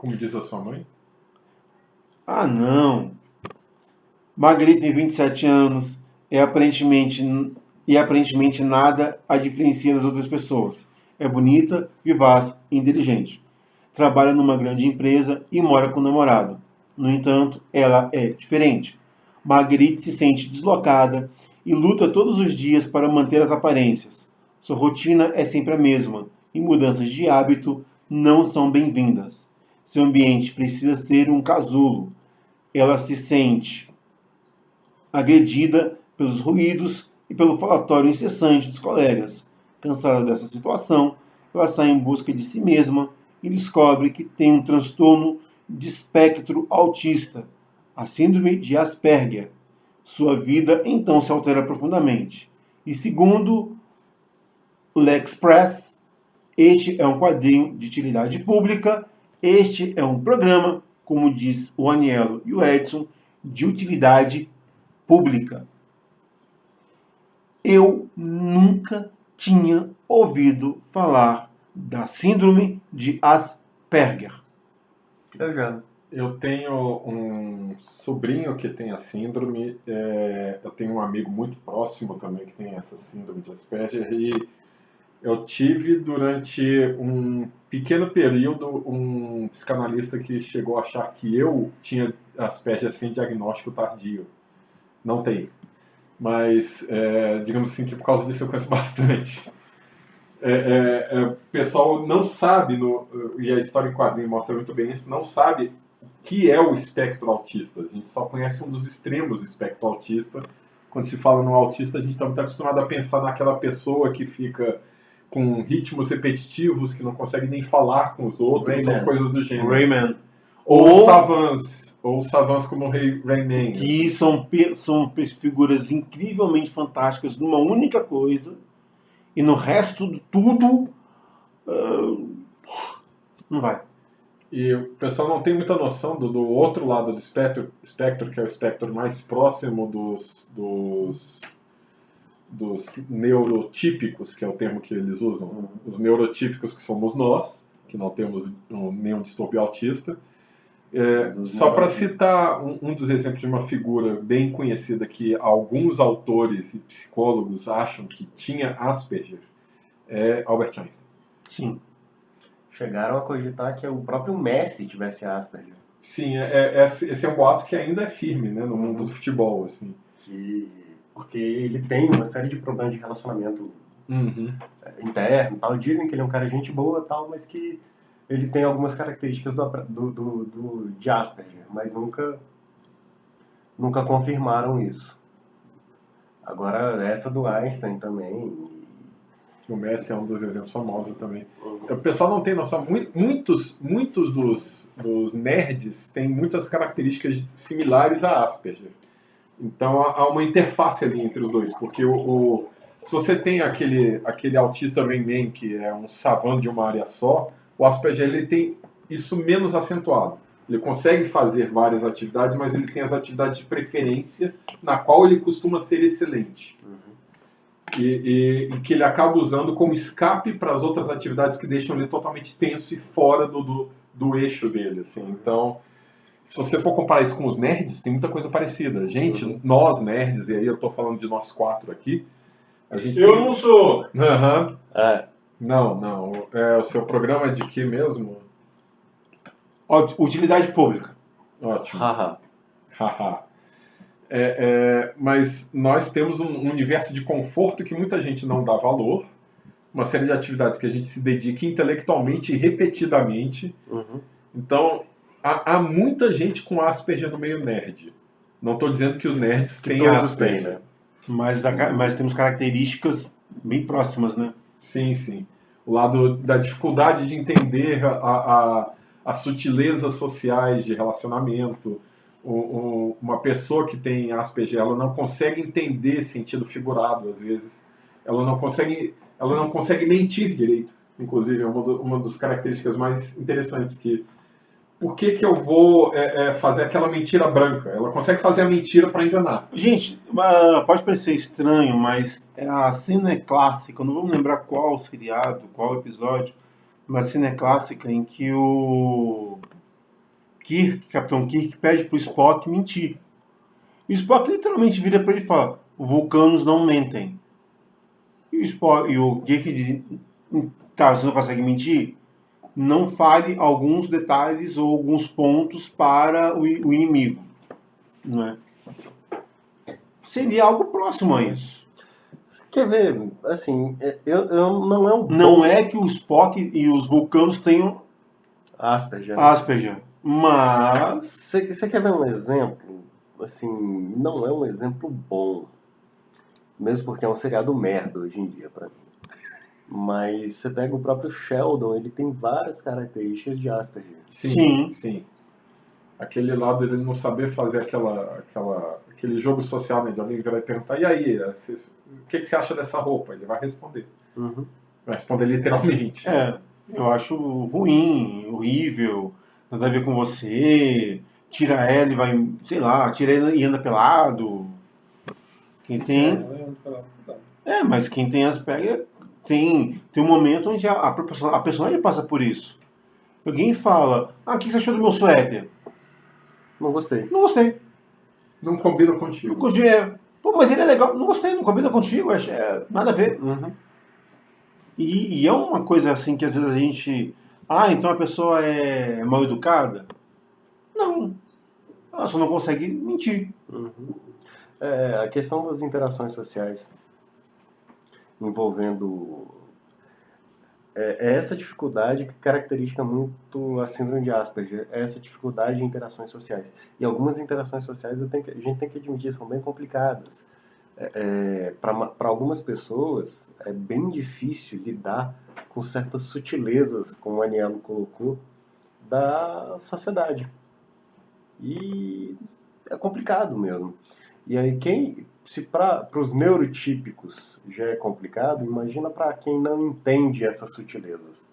Como diz a sua mãe? Ah, não. Marguerite tem 27 anos e aparentemente nada a diferencia das outras pessoas. É bonita, vivaz e inteligente. Trabalha numa grande empresa e mora com o namorado. No entanto, ela é diferente. Marguerite se sente deslocada e luta todos os dias para manter as aparências. Sua rotina é sempre a mesma e mudanças de hábito não são bem-vindas. Seu ambiente precisa ser um casulo. Ela se sente agredida pelos ruídos e pelo falatório incessante dos colegas. Cansada dessa situação, ela sai em busca de si mesma e descobre que tem um transtorno de espectro autista, a síndrome de Asperger. Sua vida então se altera profundamente. E segundo L'Express, este é um quadrinho de utilidade pública, este é um programa, como diz o Anielo e o Edson, de utilidade pública. Eu nunca tinha ouvido falar da síndrome de Asperger. Eu já. Eu tenho um sobrinho que tem a síndrome, eu tenho um amigo muito próximo também que tem essa síndrome de Asperger, e eu tive durante um pequeno período um psicanalista que chegou a achar que eu tinha Asperger sem diagnóstico tardio. Não tem. Mas, digamos assim, que por causa disso eu conheço bastante. O pessoal não sabe, e a história em quadrinho mostra muito bem isso, não sabe o que é o espectro autista. A gente só conhece um dos extremos do espectro autista. Quando se fala no autista, a gente está muito acostumado a pensar naquela pessoa que fica com ritmos repetitivos, que não consegue nem falar com os outros, ou coisas do gênero. Rayman. Ou savants como Rayman. Que são figuras incrivelmente fantásticas numa única coisa, e no resto de tudo não vai. E o pessoal não tem muita noção do outro lado do espectro, que é o espectro mais próximo dos neurotípicos, que é o termo que eles usam. Os neurotípicos, que somos nós, que não temos nenhum distúrbio autista. Só para citar um dos exemplos de uma figura bem conhecida que alguns autores e psicólogos acham que tinha Asperger, é Albert Einstein. Sim. Chegaram a cogitar que o próprio Messi tivesse Asperger. Sim, esse é um boato que ainda é firme, né, no mundo do futebol. Assim. Porque ele tem uma série de problemas de relacionamento interno, tal. Dizem que ele é um cara de gente boa, tal, mas que ele tem algumas características de Asperger, mas nunca confirmaram isso. Agora, essa do Einstein também. O Messi é um dos exemplos famosos também. O pessoal não tem noção. Muitos dos nerds têm muitas características similares a Asperger. Então há uma interface ali entre os dois, porque se você tem aquele autista Rayman, que é um savant de uma área só, o Asperger ele tem isso menos acentuado. Ele consegue fazer várias atividades, mas ele tem as atividades de preferência na qual ele costuma ser excelente. E que ele acaba usando como escape para as outras atividades que deixam ele totalmente tenso e fora do eixo dele. Assim. Então, se você for comparar isso com os nerds, tem muita coisa parecida. Gente, nós nerds, e aí eu estou falando de nós quatro aqui, a gente não sou! Não. O seu programa é de que mesmo? Utilidade pública. Ótimo. Mas nós temos um universo de conforto que muita gente não dá valor, uma série de atividades que a gente se dedica intelectualmente e repetidamente. Então, há muita gente com Asperger no meio nerd. Não estou dizendo que os nerds têm Asperger. Né? Mas temos características bem próximas, né? Sim. O lado da dificuldade de entender as sutilezas sociais de relacionamento. Uma pessoa que tem Asperger, ela não consegue entender sentido figurado, às vezes. Ela não consegue mentir direito. Inclusive, é uma das características mais interessantes que... Por que eu vou fazer aquela mentira branca? Ela consegue fazer a mentira para enganar. Gente, pode parecer estranho, mas a cena é clássica. Eu não vou me lembrar qual seriado, qual episódio, mas a cena é clássica em que o Capitão Kirk, pede pro Spock mentir. E o Spock literalmente vira para ele e fala: vulcanos não mentem. E o Kirk diz: tá, você não consegue mentir? Não fale alguns detalhes ou alguns pontos para o inimigo. Não é? Seria algo próximo a isso. Quer ver, assim, não é um Não bom é que o Spock e os vulcanos tenham Asperger, né? Asperger, mas Você quer ver um exemplo? Assim, não é um exemplo bom. Mesmo porque é um seriado merda hoje em dia pra mim. Mas você pega o próprio Sheldon, ele tem várias características de Asperger. Sim. Aquele lado dele não saber fazer aquele jogo social, né? De alguém virar e perguntar: e aí, o que você acha dessa roupa? Ele vai responder. Uhum. Vai responder literalmente. eu acho ruim, horrível, nada a ver com você, tira ela e vai, sei lá, tira ela e anda pelado. Quem tem. Mas quem tem Asperger tem um momento onde a personagem passa por isso. Alguém fala: o que você achou do meu suéter? Não gostei. Não gostei. Não combina Não contigo. gostei. Pô, mas ele é legal. Não gostei, não combina contigo. Nada a ver. Uhum. E é uma coisa assim que às vezes a gente. Então a pessoa é mal educada? Não. Ela só não consegue mentir. Uhum. A questão das interações sociais envolvendo essa dificuldade que caracteriza muito a síndrome de Asperger, essa dificuldade de interações sociais. E algumas interações sociais a gente tem que admitir, são bem complicadas. Para algumas pessoas é bem difícil lidar com certas sutilezas, como o Anielo colocou, da sociedade. E é complicado mesmo. E aí se para os neurotípicos já é complicado, imagina para quem não entende essas sutilezas.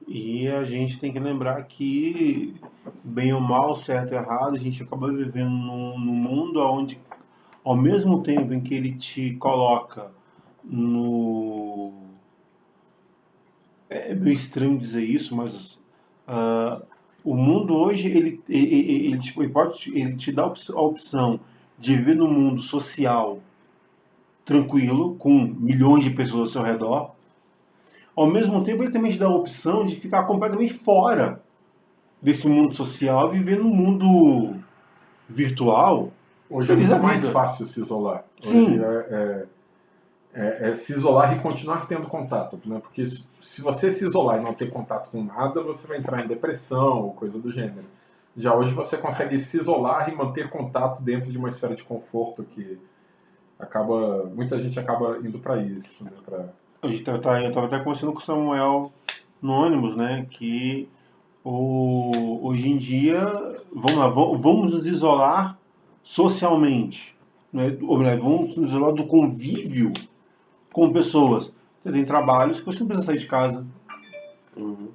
E a gente tem que lembrar que, bem ou mal, certo ou errado, a gente acaba vivendo num mundo onde, ao mesmo tempo em que ele te coloca no. É meio estranho dizer isso, mas o mundo hoje ele te dá a opção de viver num mundo social tranquilo, com milhões de pessoas ao seu redor. Ao mesmo tempo, ele também te dá a opção de ficar completamente fora desse mundo social e viver num mundo virtual. Hoje é muito mais fácil se isolar. Sim. Hoje é se isolar e continuar tendo contato, né? Porque se você se isolar e não ter contato com nada, você vai entrar em depressão ou coisa do gênero. Já hoje você consegue se isolar e manter contato dentro de uma esfera de conforto que muita gente acaba indo para isso, né? Eu estava até conversando com o Samuel no ônibus, né? Que hoje em dia, vamos nos isolar socialmente, né? Ou melhor, vamos nos isolar do convívio com pessoas. Você tem trabalhos que você não precisa sair de casa. Uhum.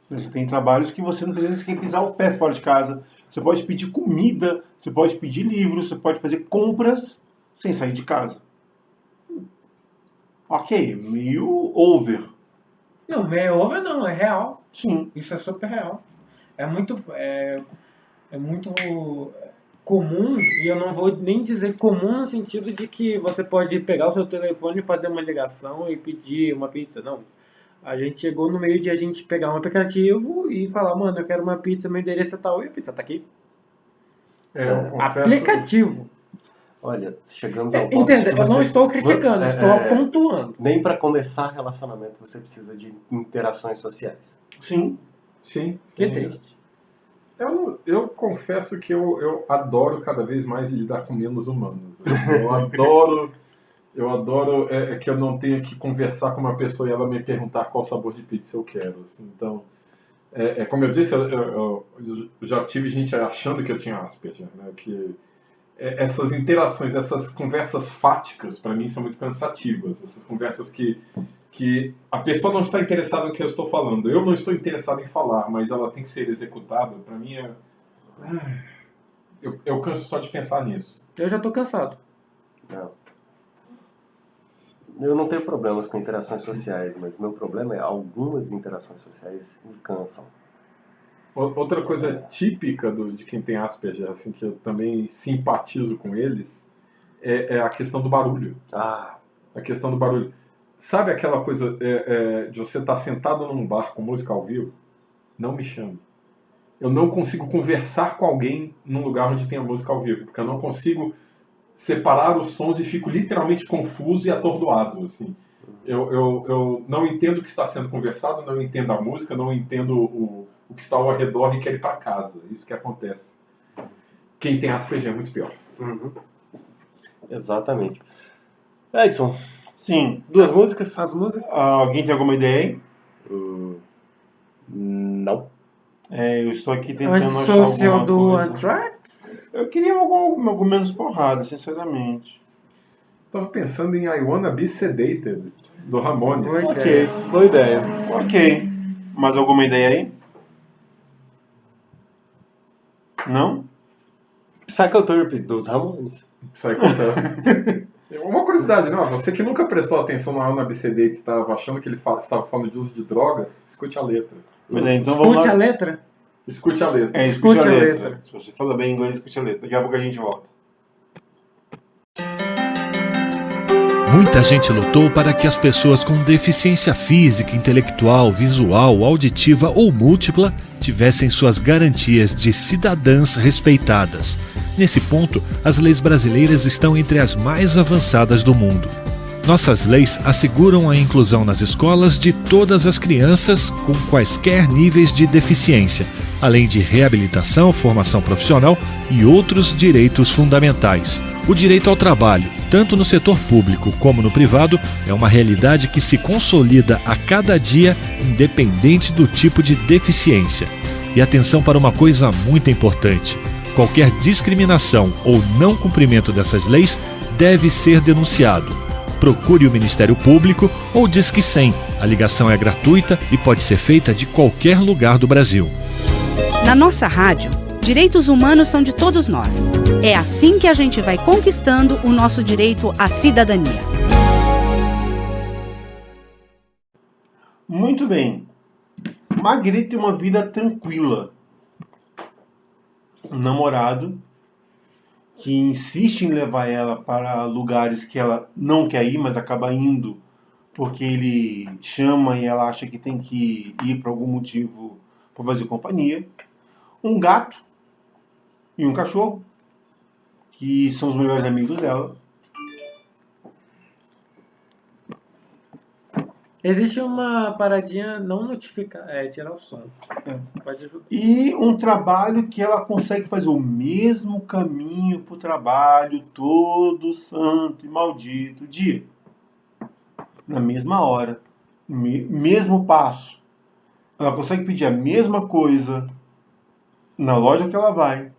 Você tem trabalhos que você não precisa sequer pisar o pé fora de casa. Você pode pedir comida, você pode pedir livros, você pode fazer compras sem sair de casa. Ok, meio over. Não, meio over não, é real. Sim. Isso é super real. É muito comum, e eu não vou nem dizer comum no sentido de que você pode pegar o seu telefone e fazer uma ligação e pedir uma pizza. Não. A gente chegou no meio de a gente pegar um aplicativo e falar: mano, eu quero uma pizza, meu endereço é tal, e a pizza tá aqui. Aplicativo. Olha, chegamos ao ponto Entenda, que eu não estou criticando, estou pontuando. Nem para começar relacionamento você precisa de interações sociais. Sim. Que triste. Eu confesso que eu adoro cada vez mais lidar com menos humanos. Eu adoro que eu não tenha que conversar com uma pessoa e ela me perguntar qual sabor de pizza eu quero. Assim. Então, como eu disse, eu já tive gente achando que eu tinha Asperger, né? Que essas interações, essas conversas fáticas, para mim, são muito cansativas. Essas conversas que a pessoa não está interessada no que eu estou falando. Eu não estou interessado em falar, mas ela tem que ser executada. Para mim, eu canso só de pensar nisso. Eu já estou cansado. Eu não tenho problemas com interações sociais, mas meu problema é algumas interações sociais me cansam. Outra coisa típica de quem tem Asperger, assim, que eu também simpatizo com eles, é a questão do barulho. Ah, A questão do barulho. Sabe aquela coisa de você estar sentado num bar com música ao vivo? Não me chame. Eu não consigo conversar com alguém num lugar onde tem a música ao vivo, porque eu não consigo separar os sons e fico literalmente confuso e atordoado, assim. Eu não entendo o que está sendo conversado, não entendo a música, não entendo o que está ao redor e quero ir para casa. Isso que acontece. Quem tem Asperger é muito pior. exatamente. Edson, Sim. 2 músicas? As músicas. Alguém tem alguma ideia aí? Não. Eu estou aqui tentando achar Antisocial alguma do coisa. Anthrax? Eu queria algo menos porrada, sinceramente. Estava pensando em I Wanna Be Sedated, do Ramones. Boa Ok, ideia. Boa ideia. ok. Mais alguma ideia aí? Não? Psychoturp, dos Ramones. Sai contando. Uma curiosidade, não, você que nunca prestou atenção na Wanna Be Sedated, estava achando que ele estava falando de uso de drogas, escute a letra. Mas então vamos Escute lá. a letra. Escute a letra. Escute a Escute a letra. letra. Se você fala bem inglês, escute a letra. Daqui a pouco a gente volta. Muita gente lutou para que as pessoas com deficiência física, intelectual, visual, auditiva ou múltipla tivessem suas garantias de cidadãs respeitadas. Nesse ponto, as leis brasileiras estão entre as mais avançadas do mundo. Nossas leis asseguram a inclusão nas escolas de todas as crianças com quaisquer níveis de deficiência, além de reabilitação, formação profissional e outros direitos fundamentais. O direito ao trabalho, tanto no setor público como no privado, é uma realidade que se consolida a cada dia, independente do tipo de deficiência. E atenção para uma coisa muito importante: qualquer discriminação ou não cumprimento dessas leis deve ser denunciado. Procure o Ministério Público ou Disque 100. A ligação é gratuita e pode ser feita de qualquer lugar do Brasil. Na nossa rádio, direitos humanos são de todos nós. É assim que a gente vai conquistando o nosso direito à cidadania. Muito bem. Marguerite tem uma vida tranquila. Um namorado que insiste em levar ela para lugares que ela não quer ir, mas acaba indo porque ele chama e ela acha que tem que ir por algum motivo para fazer companhia. Um gato e um cachorro, que são os melhores amigos dela. Existe uma paradinha não notificar, tirar o som. Pode ajudar. E um trabalho que ela consegue fazer o mesmo caminho para o trabalho todo santo e maldito dia. Na mesma hora. Mesmo passo. Ela consegue pedir a mesma coisa na loja que ela vai.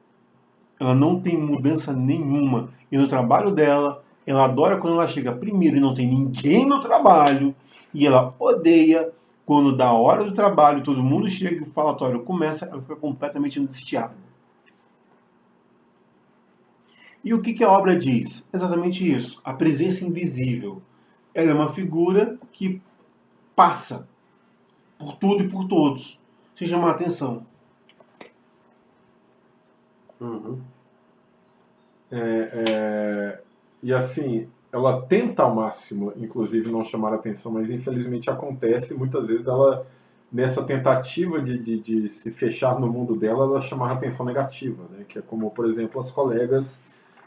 Ela não tem mudança nenhuma. E no trabalho dela, ela adora quando ela chega primeiro e não tem ninguém no trabalho. E ela odeia quando da hora do trabalho todo mundo chega e o falatório começa, ela fica completamente angustiada. E o que a obra diz? Exatamente isso. A presença invisível. Ela é uma figura que passa por tudo e por todos, sem chamar a atenção. E assim, ela tenta ao máximo, inclusive, não chamar a atenção, mas infelizmente acontece muitas vezes dela, nessa tentativa de se fechar no mundo dela, ela chamar a atenção negativa, né? Que é como, por exemplo, as colegas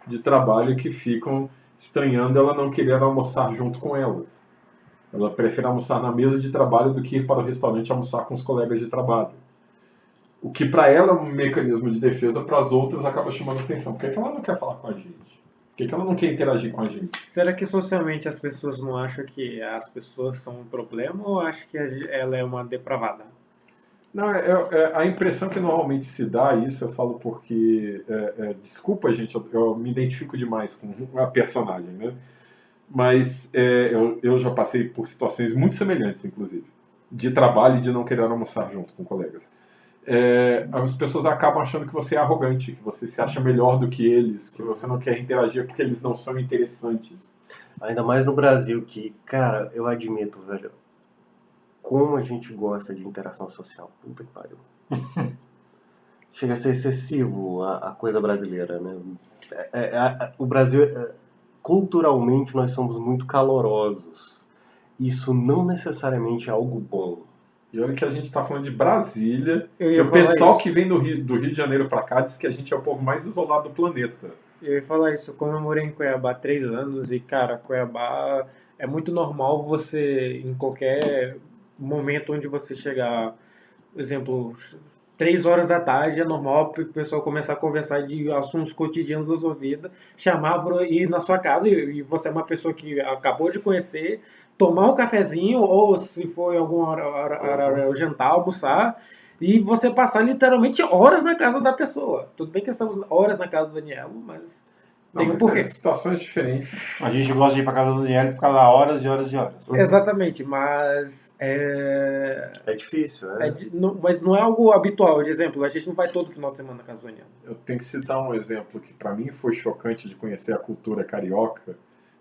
de trabalho que ficam estranhando ela não querer almoçar junto com elas. Ela prefere almoçar na mesa de trabalho do que ir para o restaurante almoçar com os colegas de trabalho. O que para ela é um mecanismo de defesa, para as outras acaba chamando a atenção. Por que ela não quer falar com a gente? Por que ela não quer interagir com a gente? Será que socialmente as pessoas não acham que as pessoas são um problema ou acham que ela é uma depravada? Não, a impressão que normalmente se dá, isso eu falo porque, desculpa gente, eu me identifico demais com a personagem, né? Mas eu já passei por situações muito semelhantes, inclusive, de trabalho e de não querer almoçar junto com colegas. As pessoas acabam achando que você é arrogante, que você se acha melhor do que eles, que você não quer interagir porque eles não são interessantes. Ainda mais no Brasil, que, cara, eu admito, velho, como a gente gosta de interação social. Puta que pariu. chega a ser excessivo a coisa brasileira, né? O Brasil, culturalmente, nós somos muito calorosos. Isso não necessariamente é algo bom. E olha que a gente está falando de Brasília, Eu e ia o falar pessoal isso. que vem do Rio de Janeiro para cá diz que a gente é o povo mais isolado do planeta. Eu ia falar isso, como eu morei em Cuiabá há 3 anos, e cara, Cuiabá é muito normal você, em qualquer momento onde você chegar, por exemplo, 3 horas da tarde, é normal o pessoal começar a conversar de assuntos cotidianos da sua vida, chamar para ir na sua casa, e você é uma pessoa que acabou de conhecer, tomar um cafezinho, ou se for em alguma hora jantar, almoçar, e você passar literalmente horas na casa da pessoa. Tudo bem que estamos horas na casa do Daniel, mas Não, tem um mas porquê. situações diferentes. A gente gosta de ir pra casa do Daniel e ficar lá horas e horas e horas. Exatamente, mas É difícil, né? mas não é algo habitual. De exemplo, a gente não vai todo final de semana na casa do Daniel. Eu tenho que citar um exemplo que para mim foi chocante de conhecer a cultura carioca,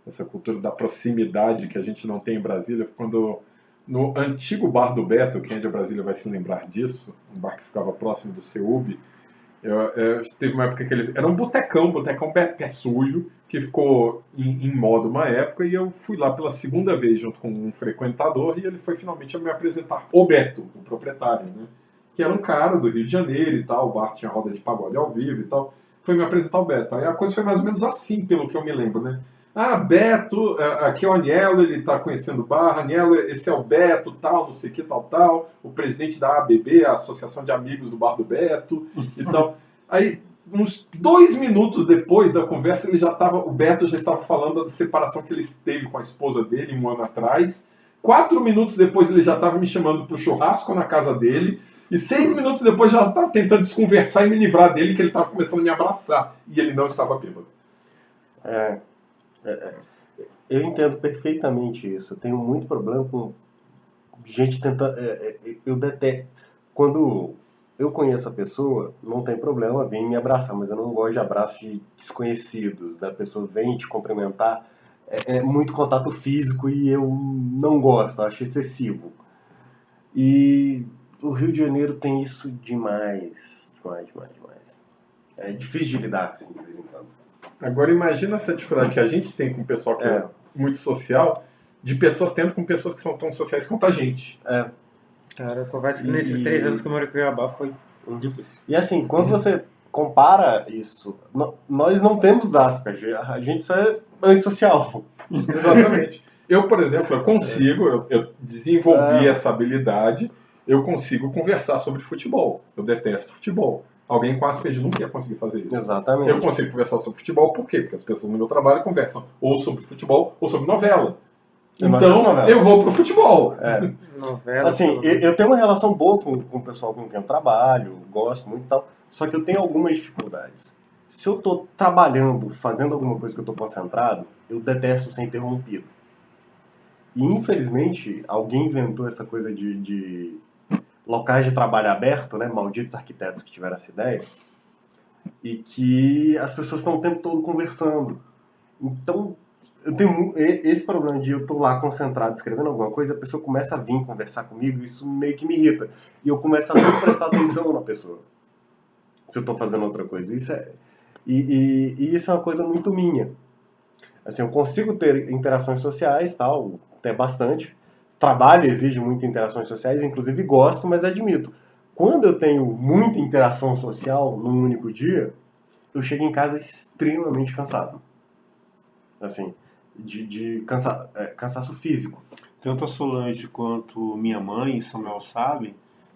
essa cultura da proximidade que a gente não tem em Brasília, quando no antigo bar do Beto, quem é de Brasília vai se lembrar disso, um bar que ficava próximo do CEUB, teve uma época que ele era um botecão pé sujo, que ficou em moda uma época, e eu fui lá pela segunda vez junto com um frequentador, e ele foi finalmente me apresentar o Beto, o proprietário, né? Que era um cara do Rio de Janeiro e tal, o bar tinha roda de pagode ao vivo e tal, foi me apresentar o Beto. Aí a coisa foi mais ou menos assim, pelo que eu me lembro, né? Ah, Beto, aqui é o Anielo, ele está conhecendo o bar, Anielo, esse é o Beto, tal, não sei o que, tal, o presidente da ABB, a Associação de Amigos do Bar do Beto e tal. Aí, uns 2 minutos depois da conversa, o Beto já estava falando da separação que ele teve com a esposa dele 1 ano atrás. 4 minutos depois ele já estava me chamando para o churrasco na casa dele. E 6 minutos depois já estava tentando desconversar e me livrar dele, que ele estava começando a me abraçar. E ele não estava bêbado. Eu entendo perfeitamente isso. Eu tenho muito problema com gente tentando. Eu detesto. Quando eu conheço a pessoa, não tem problema, vem me abraçar, mas eu não gosto de abraço de desconhecidos. Da pessoa vem te cumprimentar. É muito contato físico e eu não gosto, eu acho excessivo. E o Rio de Janeiro tem isso demais. É difícil de lidar, assim, de vez em quando. Agora imagina essa dificuldade que a gente tem com o pessoal que é muito social, de pessoas tendo com pessoas que são tão sociais quanto a gente. Cara, eu confesso que nesses 3 anos que eu morei em Cuiabá foi difícil. E assim, quando você compara isso, nós não temos Asperger, a gente só é antissocial. Exatamente. Eu, por exemplo, eu desenvolvi essa habilidade, eu consigo conversar sobre futebol. Eu detesto futebol. Alguém com Asperger nunca ia conseguir fazer isso. Exatamente. Eu consigo conversar sobre futebol, por quê? Porque as pessoas no meu trabalho conversam ou sobre futebol ou sobre novela. Então, eu vou pro futebol. Novela. Assim, eu tenho uma relação boa com o pessoal com quem eu trabalho, gosto muito e tal, só que eu tenho algumas dificuldades. Se eu tô trabalhando, fazendo alguma coisa que eu tô concentrado, eu detesto ser interrompido. E, infelizmente, alguém inventou essa coisa de locais de trabalho aberto, né? Malditos arquitetos que tiveram essa ideia. E que as pessoas estão o tempo todo conversando. Então, eu tenho esse problema de eu tô lá concentrado escrevendo alguma coisa, a pessoa começa a vir conversar comigo, isso meio que me irrita. E eu começo a não prestar atenção na pessoa. Se eu tô fazendo outra coisa. E isso é uma coisa muito minha. Assim, eu consigo ter interações sociais, tal, até bastante. Trabalho exige muitas interações sociais, inclusive gosto, mas admito. Quando eu tenho muita interação social num único dia, eu chego em casa extremamente cansado. Assim, de cansaço físico. Tanto a Solange quanto minha mãe e Samuel sabem,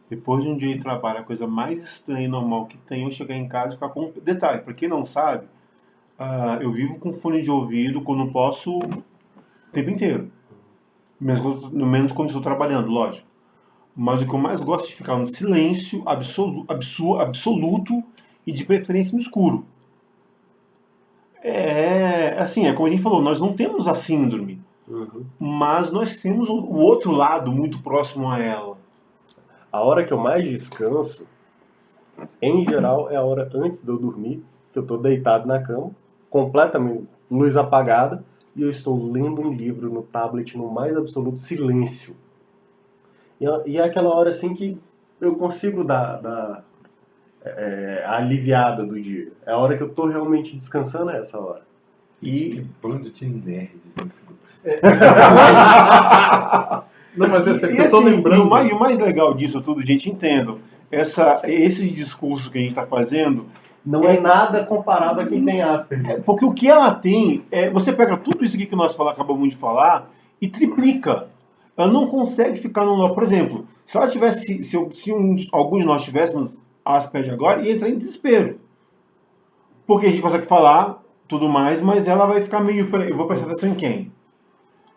depois de um dia de trabalho, a coisa mais estranha e normal que tem é eu chegar em casa e ficar com... Detalhe, para quem não sabe, eu vivo com fone de ouvido quando posso o tempo inteiro. Menos quando estou trabalhando, lógico. Mas o que eu mais gosto é de ficar no silêncio absoluto e de preferência no escuro. Assim, é como a gente falou, nós não temos a síndrome, mas nós temos o outro lado muito próximo a ela. A hora que eu mais descanso, em geral, é a hora antes de eu dormir, que eu estou deitado na cama, completamente luz apagada, e eu estou lendo um livro no tablet no mais absoluto silêncio. E é aquela hora assim que eu consigo dar aliviada do dia. É a hora que eu tô realmente descansando, é essa hora. Que bando de nerds nesse grupo. Não, mas essa E eu tô assim, lembrando. e o mais legal disso tudo, gente, entendo, esse discurso que a gente está fazendo, Não é nada comparado a quem tem Asperger. porque o que ela tem, você pega tudo isso aqui que nós acabamos de falar e triplica. Ela não consegue ficar no nó. Por exemplo, se ela tivesse, algum de nós tivéssemos Asperger agora, ia entrar em desespero. Porque a gente consegue falar tudo mais, mas ela vai ficar meio, eu vou prestar atenção em quem?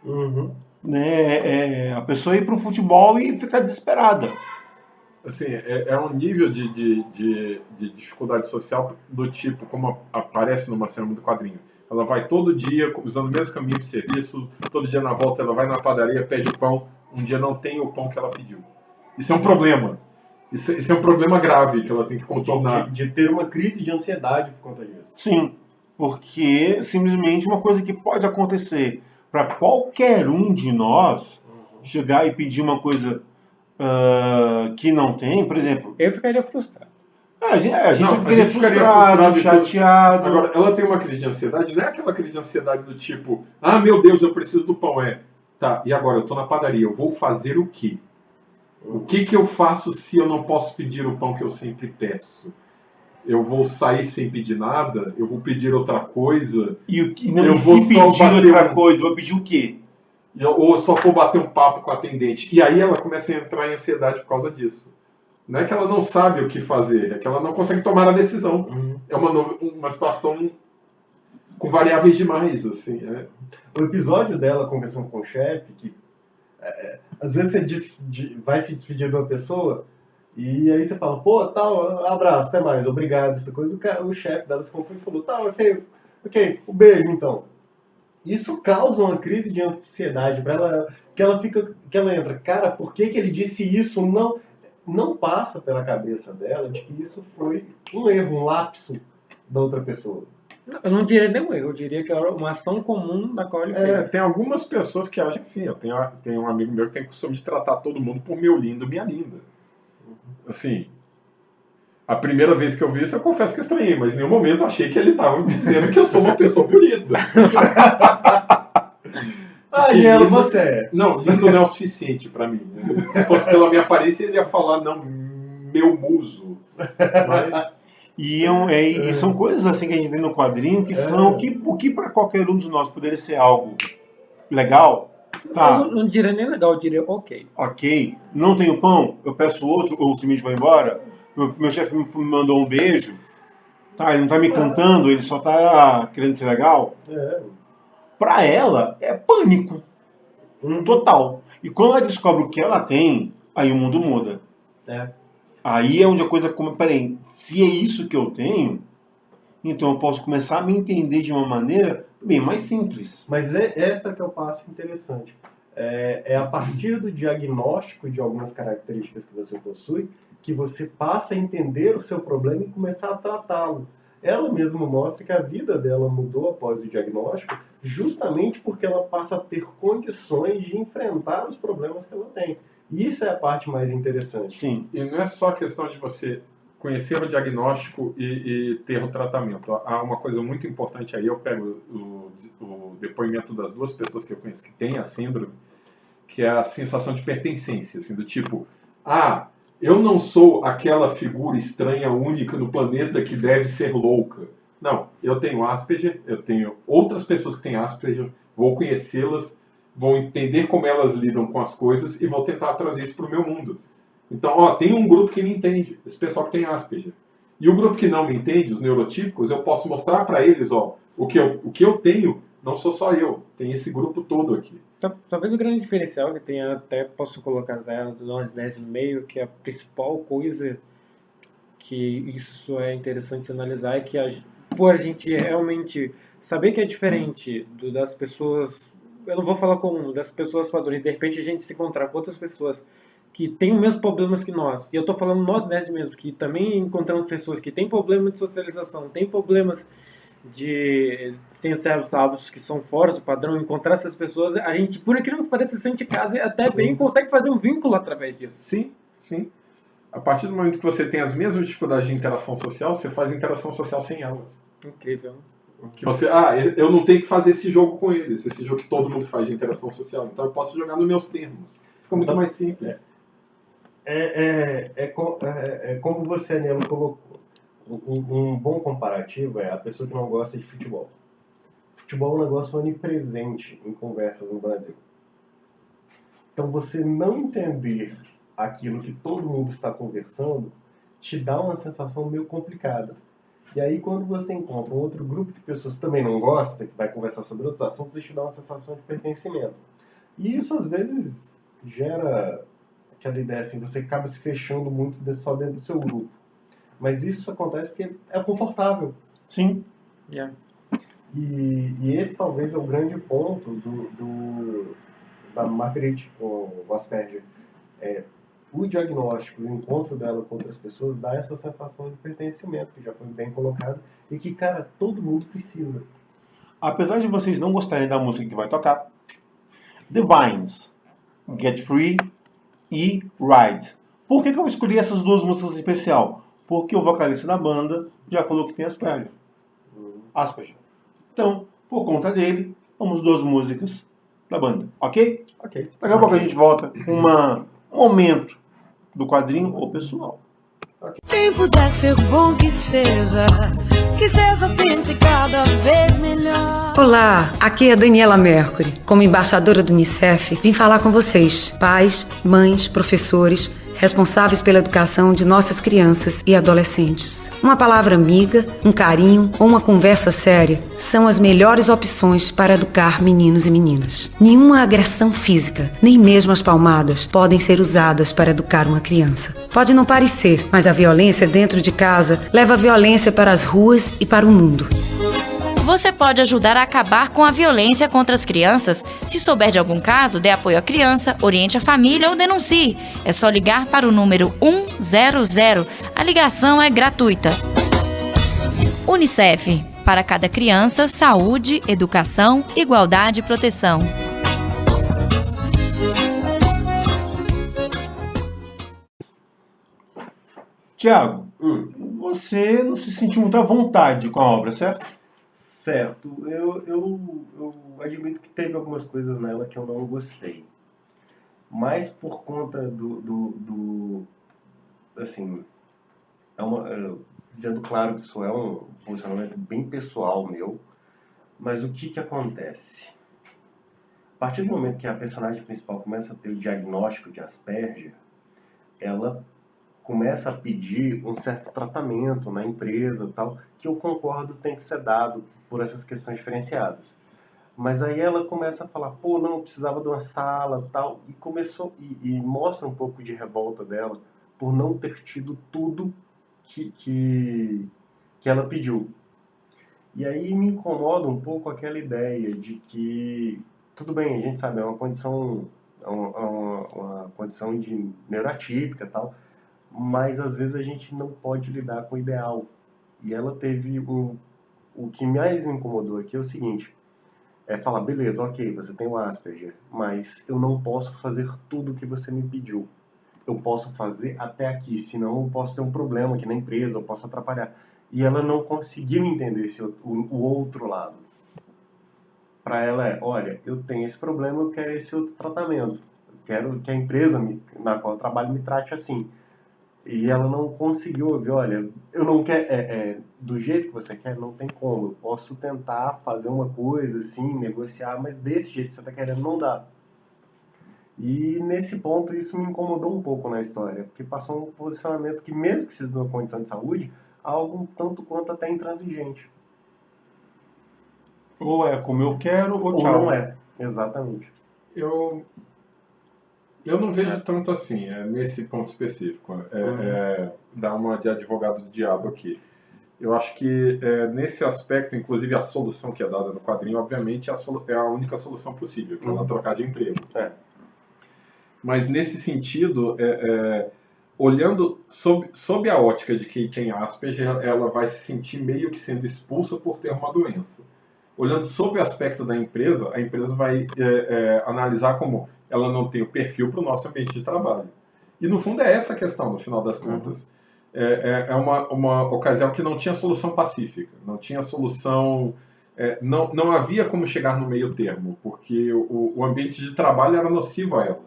Uhum. Né? A pessoa ir pro futebol e ficar desesperada. Assim, é um nível de dificuldade social do tipo, como aparece numa cena do quadrinho. Ela vai todo dia, usando o mesmo caminho de serviço, todo dia na volta ela vai na padaria, pede pão, um dia não tem o pão que ela pediu. Isso é um problema. Isso é um problema grave que ela tem que contornar. De ter uma crise de ansiedade por conta disso. Sim, porque simplesmente uma coisa que pode acontecer para qualquer um de nós chegar e pedir uma coisa que não tem, por exemplo. Eu ficaria frustrado. A gente Não, ficaria frustrado, e chateado. Agora, ela tem uma crise de ansiedade, não é aquela crise de ansiedade do tipo, ah, meu Deus, eu preciso do pão. Tá, e agora, eu tô na padaria, eu vou fazer o quê? O que eu faço se eu não posso pedir o pão que eu sempre peço? Eu vou sair sem pedir nada? Eu vou pedir outra coisa? E se vou pedir só bater outra coisa, vou pedir o quê? Ou eu só vou bater um papo com a atendente? E aí ela começa a entrar em ansiedade por causa disso. Não é que ela não sabe o que fazer, é que ela não consegue tomar a decisão. É uma situação com variáveis demais, assim. O episódio dela conversando com o chefe, que às vezes você vai se despedir de uma pessoa e aí você fala, pô, tal, abraço, até mais, obrigado, essa coisa. O chefe dela se confundiu e falou, tá, ok, um beijo então. Isso causa uma crise de ansiedade para ela, que ela entra, cara, por que ele disse isso? Não passa pela cabeça dela de que isso foi um erro, um lapso da outra pessoa. Eu não diria nem um erro, eu diria que era uma ação comum da qual ele fez. Tem algumas pessoas que acham que sim. Eu tenho um amigo meu que tem o costume de tratar todo mundo por meu lindo, minha linda. Assim, a primeira vez que eu vi isso, eu confesso que eu estranhei, mas em nenhum momento eu achei que ele estava me dizendo que eu sou uma pessoa bonita. E ela, você é. Não, lindo não é o suficiente pra mim. Se fosse pela minha aparência, ele ia falar, não, meu muso. Mas... E são coisas assim que a gente vê no quadrinho que são o que para qualquer um de nós poderia ser algo legal. Tá. Eu não diria nem legal, eu diria ok. Ok. Não tenho pão, eu peço outro, ou simplesmente vou embora. Meu chefe me mandou um beijo. Tá, ele não tá me cantando, ele só tá querendo ser legal. Pra ela, é pânico. Total. E quando ela descobre o que ela tem, aí o mundo muda. Aí é onde a coisa come. Peraí, se é isso que eu tenho, então eu posso começar a me entender de uma maneira bem mais simples. Mas essa que é o passo interessante. É a partir do diagnóstico de algumas características que você possui, que você passa a entender o seu problema e começar a tratá-lo. Ela mesma mostra que a vida dela mudou após o diagnóstico, justamente porque ela passa a ter condições de enfrentar os problemas que ela tem. Isso é a parte mais interessante. Sim. E não é só a questão de você conhecer o diagnóstico e ter o tratamento. Há uma coisa muito importante aí, eu pego o depoimento das duas pessoas que eu conheço que têm a síndrome, que é a sensação de pertencência, assim, do tipo, eu não sou aquela figura estranha, única no planeta que deve ser louca. Não, eu tenho Asperger, eu tenho outras pessoas que têm Asperger, vou conhecê-las, vou entender como elas lidam com as coisas e vou tentar trazer isso para o meu mundo. Então, tem um grupo que me entende, esse pessoal que tem Asperger. E o grupo que não me entende, os neurotípicos, eu posso mostrar para eles, o que eu tenho, não sou só eu, tem esse grupo todo aqui. Talvez o grande diferencial que tem, até posso colocar nós 10 no meio, que a principal coisa que isso é interessante analisar é que por a gente realmente saber que é diferente das pessoas, eu não vou falar comum, das pessoas padrões, de repente a gente se encontrar com outras pessoas que têm os mesmos problemas que nós, e eu estou falando nós 10 mesmo, que também encontramos pessoas que têm problemas de socialização, têm problemas tem certos hábitos que são fora do padrão, encontrar essas pessoas, a gente, por aquilo que parece, se sente em casa e até bem consegue fazer um vínculo através disso. Sim, sim. A partir do momento que você tem as mesmas dificuldades de interação social, você faz interação social sem elas. Incrível. Que você, eu não tenho que fazer esse jogo com eles, esse jogo que todo mundo faz de interação social. Então eu posso jogar nos meus termos. Fica muito mais simples. Como você, Nelo, colocou. Um bom comparativo é a pessoa que não gosta de futebol. Futebol é um negócio onipresente em conversas no Brasil. Então você não entender aquilo que todo mundo está conversando te dá uma sensação meio complicada. E aí quando você encontra um outro grupo de pessoas que também não gosta, que vai conversar sobre outros assuntos, isso te dá uma sensação de pertencimento. E isso às vezes gera aquela ideia assim, você acaba se fechando muito só dentro do seu grupo. Mas isso acontece porque é confortável. Sim. Yeah. E esse talvez é o grande ponto da Marguerite com o Asperger. O diagnóstico, o encontro dela com outras pessoas dá essa sensação de pertencimento, que já foi bem colocado, e que, cara, todo mundo precisa. Apesar de vocês não gostarem da música que vai tocar, The Vines, Get Free e Ride. Por que eu escolhi essas duas músicas em especial? Porque o vocalista da banda já falou que tem Asperger. Então, por conta dele, vamos duas músicas da banda, ok? Ok. Daqui a pouco a gente volta com um momento do quadrinho ou pessoal. Quem puder ser bom que seja sempre cada vez melhor. Olá, aqui é a Daniela Mercury. Como embaixadora do Unicef, vim falar com vocês, pais, mães, professores, responsáveis pela educação de nossas crianças e adolescentes. Uma palavra amiga, um carinho ou uma conversa séria são as melhores opções para educar meninos e meninas. Nenhuma agressão física, nem mesmo as palmadas, podem ser usadas para educar uma criança. Pode não parecer, mas a violência dentro de casa leva a violência para as ruas e para o mundo. Você pode ajudar a acabar com a violência contra as crianças. Se souber de algum caso, dê apoio à criança, oriente a família ou denuncie. É só ligar para o número 100. A ligação é gratuita. Unicef. Para cada criança, saúde, educação, igualdade e proteção. Tiago, você não se sentiu muito à vontade com a obra, certo? Certo. Eu admito que teve algumas coisas nela que eu não gostei. Mas por conta assim, dizendo claro que isso é um posicionamento bem pessoal meu, mas o que acontece? A partir do momento que a personagem principal começa a ter o diagnóstico de Asperger, ela começa a pedir um certo tratamento na empresa, tal, que eu concordo tem que ser dado por essas questões diferenciadas. Mas aí ela começa a falar, pô, não, eu precisava de uma sala, tal, e começou, e mostra um pouco de revolta dela por não ter tido tudo que ela pediu. E aí me incomoda um pouco aquela ideia de que, tudo bem, a gente sabe, é uma condição de neuroatípica, tal, mas às vezes a gente não pode lidar com o ideal. E ela teve o que mais me incomodou aqui é o seguinte, falar, beleza, ok, você tem o Asperger, mas eu não posso fazer tudo o que você me pediu. Eu posso fazer até aqui, senão eu posso ter um problema aqui na empresa, eu posso atrapalhar. E ela não conseguiu entender o outro lado. Para ela olha, eu tenho esse problema, eu quero esse outro tratamento. Eu quero que a empresa na qual eu trabalho me trate assim. E ela não conseguiu ouvir, olha, eu não quero, do jeito que você quer, não tem como. Eu posso tentar fazer uma coisa assim, negociar, mas desse jeito que você está querendo, não dá. E nesse ponto isso me incomodou um pouco na história, porque passou um posicionamento que, mesmo que seja de uma condição de saúde, algo um tanto quanto até intransigente. Ou é como eu quero, ou tchau. Ou não é, exatamente. Eu não vejo tanto assim, nesse ponto específico. Dar uma de advogado do diabo aqui. Eu acho que nesse aspecto, inclusive a solução que é dada no quadrinho, obviamente é a única solução possível, que é ela trocar de emprego. Mas nesse sentido, olhando sob a ótica de quem tem Asperger, ela vai se sentir meio que sendo expulsa por ter uma doença. Olhando sob o aspecto da empresa, a empresa vai analisar como ela não tem o perfil para o nosso ambiente de trabalho. E no fundo é essa a questão, no final das contas. É uma ocasião que não tinha solução pacífica, não tinha solução, não havia como chegar no meio termo, porque o ambiente de trabalho era nocivo a ela.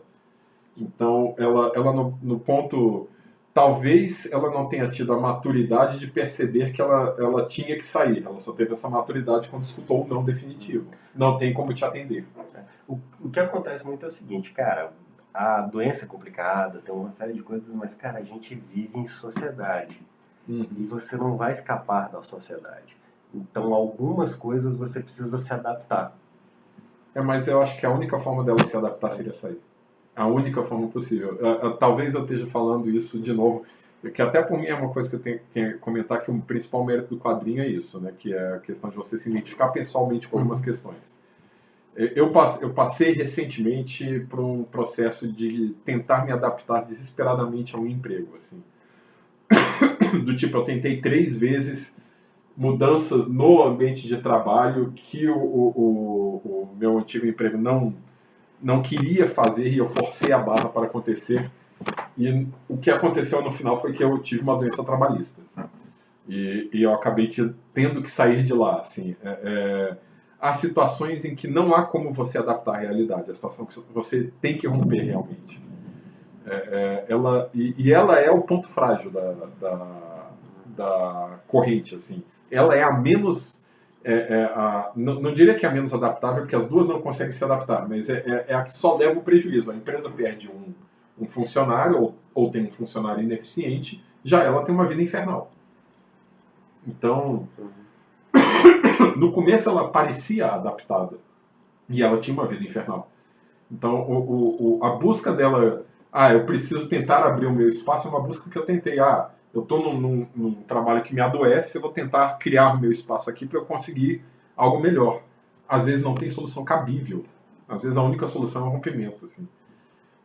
Então, ela no ponto, talvez ela não tenha tido a maturidade de perceber que ela tinha que sair, ela só teve essa maturidade quando escutou o não definitivo. Não tem como te atender. O que acontece muito é o seguinte, cara, a doença é complicada, tem uma série de coisas, mas, cara, a gente vive em sociedade. E você não vai escapar da sociedade. Então, algumas coisas você precisa se adaptar. Mas eu acho que a única forma dela se adaptar seria sair. A única forma possível. Talvez eu esteja falando isso de novo, que até por mim é uma coisa que eu tenho que comentar, que o principal mérito do quadrinho é isso, né? Que é a questão de você se identificar pessoalmente com algumas questões. Eu passei recentemente por um processo de tentar me adaptar desesperadamente a um emprego, assim. Do tipo, eu tentei 3 vezes mudanças no ambiente de trabalho que o meu antigo emprego não queria fazer, e eu forcei a barra para acontecer. E o que aconteceu no final foi que eu tive uma doença trabalhista. E eu acabei tendo que sair de lá, assim. Há situações em que não há como você adaptar à realidade, a situação que você tem que romper realmente. Ela é o ponto frágil da corrente, assim. Ela é a menos, não diria que é a menos adaptável, porque as duas não conseguem se adaptar, mas é a que só leva o prejuízo. A empresa perde um funcionário, ou tem um funcionário ineficiente, já ela tem uma vida infernal. Então, no começo ela parecia adaptada, e ela tinha uma vida infernal. Então, a busca dela, eu preciso tentar abrir o meu espaço, é uma busca que eu tentei. Eu estou num trabalho que me adoece, eu vou tentar criar o meu espaço aqui para eu conseguir algo melhor. Às vezes não tem solução cabível, às vezes a única solução é o rompimento, assim.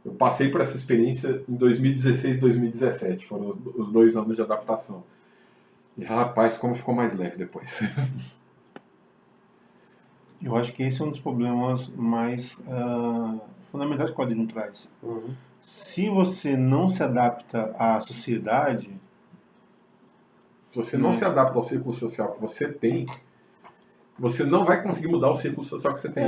Eu passei por essa experiência em 2016 e 2017, foram os 2 anos de adaptação. E rapaz, como ficou mais leve depois. Eu acho que esse é um dos problemas mais fundamentais que o quadrinho traz. Se você não se adapta à sociedade... Se você não se adapta ao círculo social que você tem, você não vai conseguir mudar o círculo social que você tem.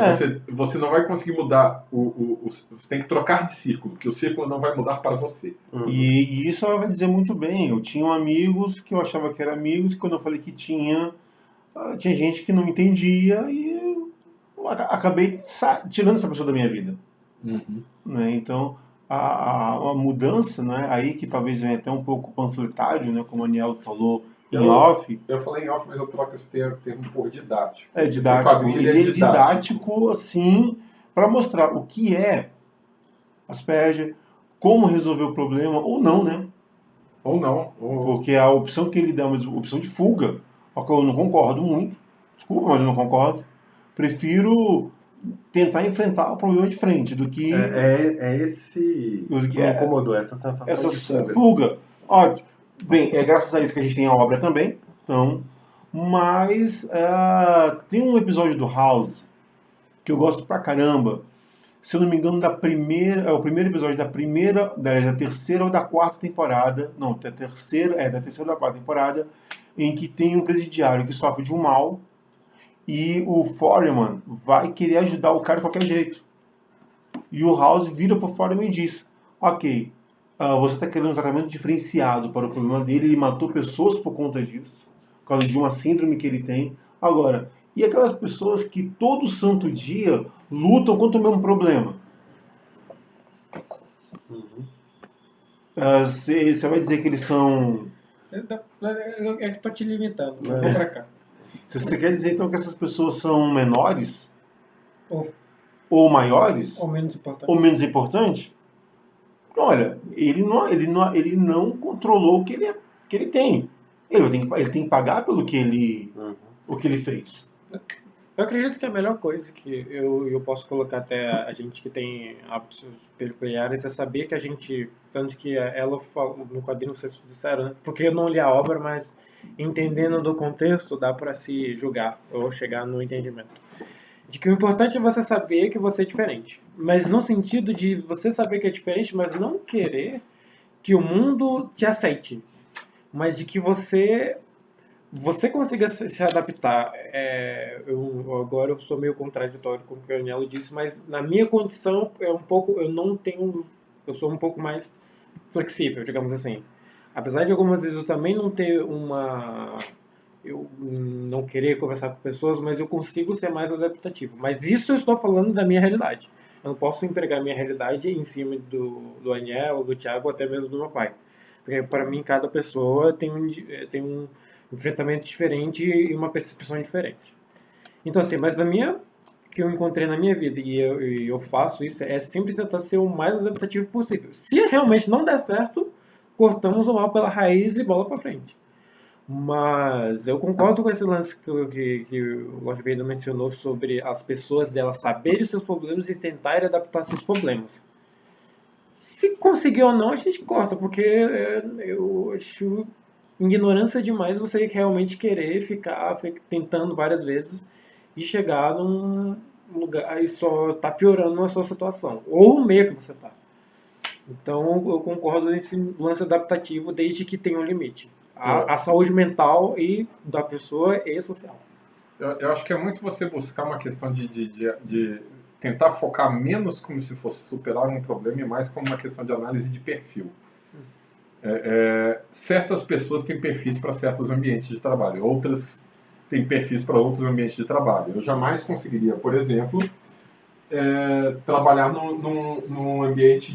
Você não vai conseguir mudar você tem que trocar de círculo, porque o círculo não vai mudar para você. E isso ela vai dizer muito bem. Eu tinha amigos que eu achava que eram amigos, e quando eu falei que tinha gente que não entendia, e eu acabei tirando essa pessoa da minha vida. Né? Então, a mudança, né, aí que talvez venha até um pouco panfletário, né, como o Aniel falou em off. Eu falei em off, mas eu troco esse termo por didático. Didático. Ele é didático, assim, para mostrar o que é Asperger, como resolver o problema, ou não, né? Ou não. Porque a opção que ele dá é uma opção de fuga, a qual eu não concordo muito. Desculpa, mas eu não concordo. Prefiro tentar enfrentar o problema de frente do que... Esse que me incomodou, essa sensação de fuga. Ótimo. Bem, é graças a isso que a gente tem a obra também. Então, mas tem um episódio do House que eu gosto pra caramba. Se eu não me engano, é o primeiro episódio da terceira ou da quarta temporada. Não, da terceira ou da quarta temporada, em que tem um presidiário que sofre de um mal e o Foreman vai querer ajudar o cara de qualquer jeito. E o House vira pro Foreman e diz: ok, você está querendo um tratamento diferenciado para o problema dele, ele matou pessoas por conta disso, por causa de uma síndrome que ele tem. Agora, e aquelas pessoas que todo santo dia lutam contra o mesmo problema? Você vai dizer que eles são... Eu estou te limitando, vou pra cá. Você quer dizer então que essas pessoas são menores? Ou maiores? Ou menos importantes? Ou menos importantes? Olha, ele não controlou o que ele tem. Ele tem que pagar pelo que o que ele fez. Eu acredito que a melhor coisa que eu posso colocar até a gente que tem hábitos peculiares é saber que a gente, tanto que ela falou no quadrinho, vocês disseram, né? Porque eu não li a obra, mas entendendo do contexto dá para se julgar ou chegar no entendimento. De que o importante é você saber que você é diferente. Mas no sentido de você saber que é diferente, mas não querer que o mundo te aceite, mas de que você consiga se adaptar. Agora eu sou meio contraditório com o que o Anielo disse, mas na minha condição eu sou um pouco mais flexível, digamos assim. Apesar de algumas vezes eu também não ter eu não querer conversar com pessoas, mas eu consigo ser mais adaptativo. Mas isso eu estou falando da minha realidade. Eu não posso empregar minha realidade em cima do Anielo, do Thiago, ou até mesmo do meu pai. Porque para mim cada pessoa tem um enfrentamento diferente e uma percepção diferente. Então assim, mas que eu encontrei na minha vida e eu faço isso é sempre tentar ser o mais adaptativo possível. Se realmente não der certo, cortamos o mal pela raiz e bola para frente. Mas eu concordo com esse lance que o Lord Vader mencionou sobre as pessoas elas saberem os seus problemas e tentarem adaptar seus problemas. Se conseguir ou não, a gente corta, porque eu acho ignorância demais você realmente querer ficar tentando várias vezes e chegar num lugar e só tá piorando a sua situação, ou o meio que você tá. Então eu concordo nesse lance adaptativo desde que tenha um limite. A saúde mental e da pessoa e social. Eu acho que é muito você buscar uma questão de tentar focar menos como se fosse superar um problema e mais como uma questão de análise de perfil. Certas pessoas têm perfis para certos ambientes de trabalho, outras têm perfis para outros ambientes de trabalho. Eu jamais conseguiria, por exemplo, trabalhar num ambiente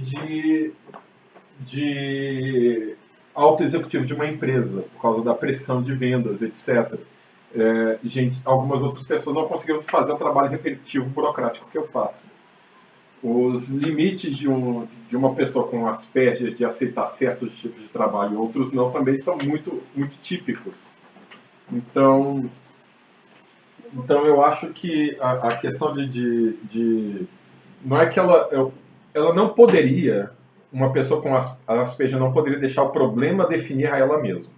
de alto executivo de uma empresa, por causa da pressão de vendas, etc. Algumas outras pessoas não conseguiram fazer o trabalho repetitivo burocrático que eu faço. Os limites de uma pessoa com Asperger de aceitar certos tipos de trabalho e outros não também são muito, muito típicos. Então eu acho que a questão não é que ela não poderia, uma pessoa com Asperger não poderia deixar o problema definir a ela mesma.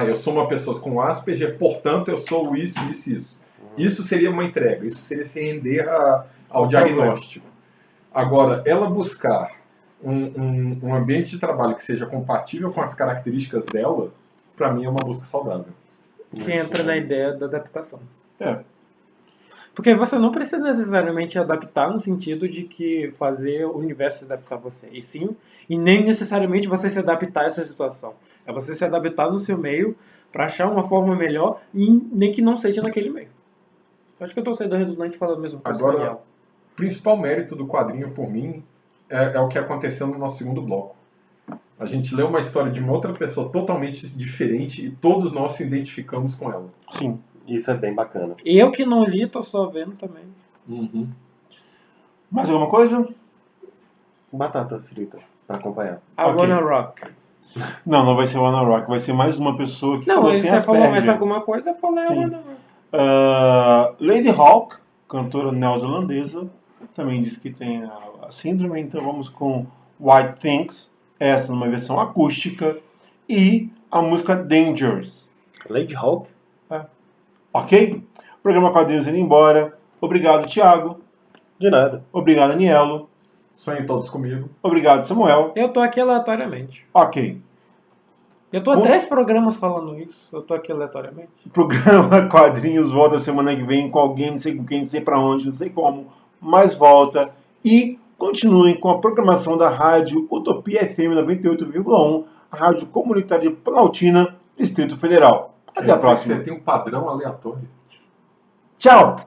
Eu sou uma pessoa com Asperger, portanto eu sou isso, isso, isso. Isso seria uma entrega, isso seria se render ao diagnóstico. Agora, ela buscar um ambiente de trabalho que seja compatível com as características dela, para mim é uma busca saudável. Que entra na ideia da adaptação. Porque você não precisa necessariamente adaptar no sentido de que fazer o universo se adaptar a você. E nem necessariamente você se adaptar a essa situação. É você se adaptar no seu meio para achar uma forma melhor, e nem que não seja naquele meio. Acho que eu estou sendo redundante falando a mesma coisa. Agora, o principal mérito do quadrinho, por mim, é o que aconteceu no nosso segundo bloco. A gente leu uma história de uma outra pessoa totalmente diferente e todos nós se identificamos com ela. Sim. Isso é bem bacana. Eu que não li, tô só vendo também. Mais alguma coisa? Batata frita para acompanhar. Wanna Rock. Não vai ser Wanna Rock, vai ser mais uma pessoa que falou que tem Asperger. Não, você falou mais alguma coisa, eu falei Wanna Rock. Lady Hawk, cantora neozelandesa, também diz que tem a síndrome, então vamos com White Things, essa numa versão acústica, e a música Dangerous. Lady Hawk? Ok? Programa Quadrinhos indo embora. Obrigado, Thiago. De nada. Obrigado, Anielo. Sonhem todos comigo. Obrigado, Samuel. Eu tô aqui aleatoriamente. Ok. Eu tô há 3 programas falando isso. Eu tô aqui aleatoriamente. O programa Quadrinhos volta semana que vem com alguém, não sei com quem, não sei pra onde, não sei como, mas volta. E continuem com a programação da rádio Utopia FM 98,1, a rádio comunitária de Planaltina, Distrito Federal. Até a próxima. Você tem um padrão aleatório. Tchau!